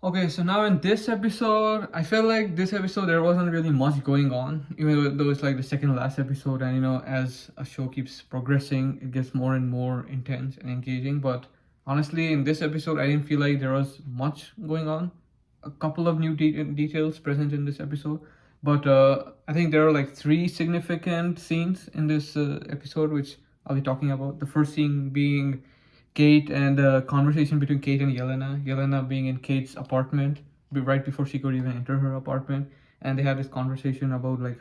Okay, so now in this episode, I feel like this episode there wasn't really much going on, even though it's like the second last episode, and as a show keeps progressing, it gets more and more intense and engaging. But honestly, in this episode, I didn't feel like there was much going on. A couple of new details present in this episode, but I think there are like three significant scenes in this episode, which I'll be talking about. The first scene being Kate and the conversation between Kate and Yelena. Yelena being in Kate's apartment right before she could even enter her apartment, and they had this conversation about like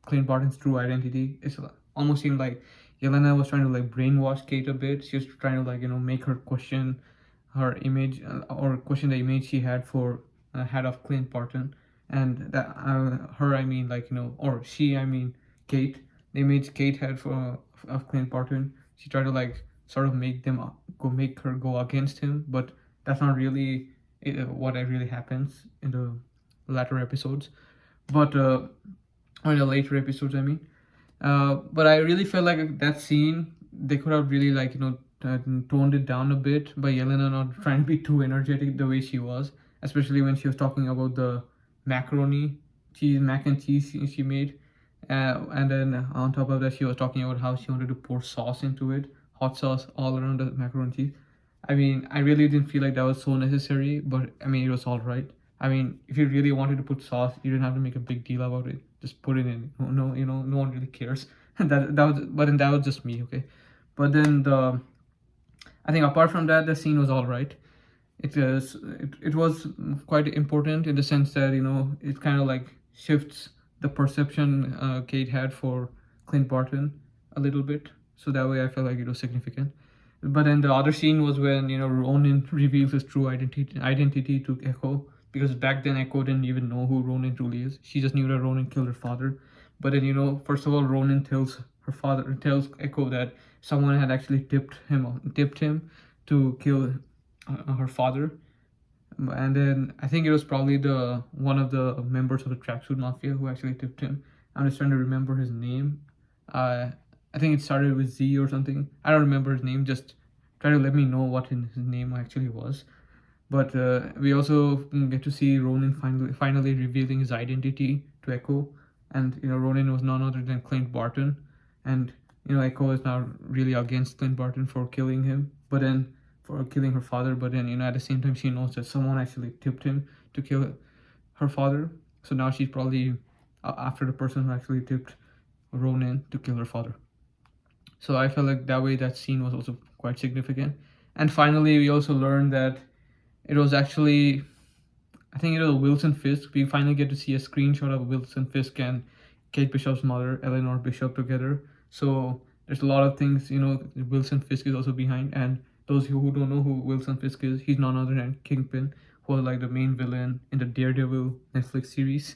Clint Barton's true identity. It's almost seemed like Yelena was trying to like brainwash Kate a bit. She was trying to like make her question her image or question the image she had for had of Clint Barton, and that her I mean like or she I mean Kate, the image Kate had for of Clint Barton. She tried to like sort of make her go against him, but that's not really what really happens in the latter episodes, but or in the later episodes I mean. But I really felt like that scene they could have really like toned it down a bit by Yelena not trying to be too energetic the way she was, especially when she was talking about the mac and cheese she made, and then on top of that she was talking about how she wanted to pour sauce into it, hot sauce all around the macaroni cheese. I mean, I really didn't feel like that was so necessary, but I mean, it was all right. I mean, if you really wanted to put sauce, you didn't have to make a big deal about it. Just put it in. No, no one really cares. But then that was just me, okay. But then I think apart from that, the scene was all right. It was quite important in the sense that it kind of like shifts the perception Kate had for Clint Barton a little bit. So that way, I felt like it was significant. But then the other scene was when Ronan reveals his true identity to Echo, because back then Echo didn't even know who Ronan truly is. She just knew that Ronan killed her father. But then first of all, Ronan tells Echo that someone had actually tipped him to kill her father. And then I think it was probably the one of the members of the Tracksuit Mafia who actually tipped him. I'm just trying to remember his name. I think it started with Z or something. I don't remember his name. Just try to let me know what his name actually was. But we also get to see Ronan finally revealing his identity to Echo, and Ronan was none other than Clint Barton, and Echo is now really against Clint Barton for killing him, but then for killing her father. But then at the same time she knows that someone actually tipped him to kill her father. So now she's probably after the person who actually tipped Ronan to kill her father. So I felt like that way that scene was also quite significant. And finally, we also learned that it was actually, I think it was Wilson Fisk. We finally get to see a screenshot of Wilson Fisk and Kate Bishop's mother, Eleanor Bishop, together. So there's a lot of things, Wilson Fisk is also behind. And those who don't know who Wilson Fisk is, he's none other than Kingpin, who was like the main villain in the Daredevil Netflix series.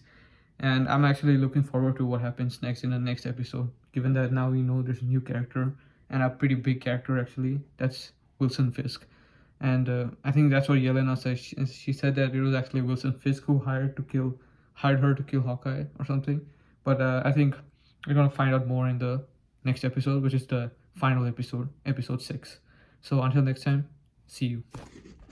And I'm actually looking forward to what happens next in the next episode, given that now we know there's a new character, and a pretty big character actually. That's Wilson Fisk. And I think that's what Yelena said. She said that it was actually Wilson Fisk who hired her to kill Hawkeye or something. But I think we're gonna find out more in the next episode, which is the final episode, episode 6. So until next time, see you.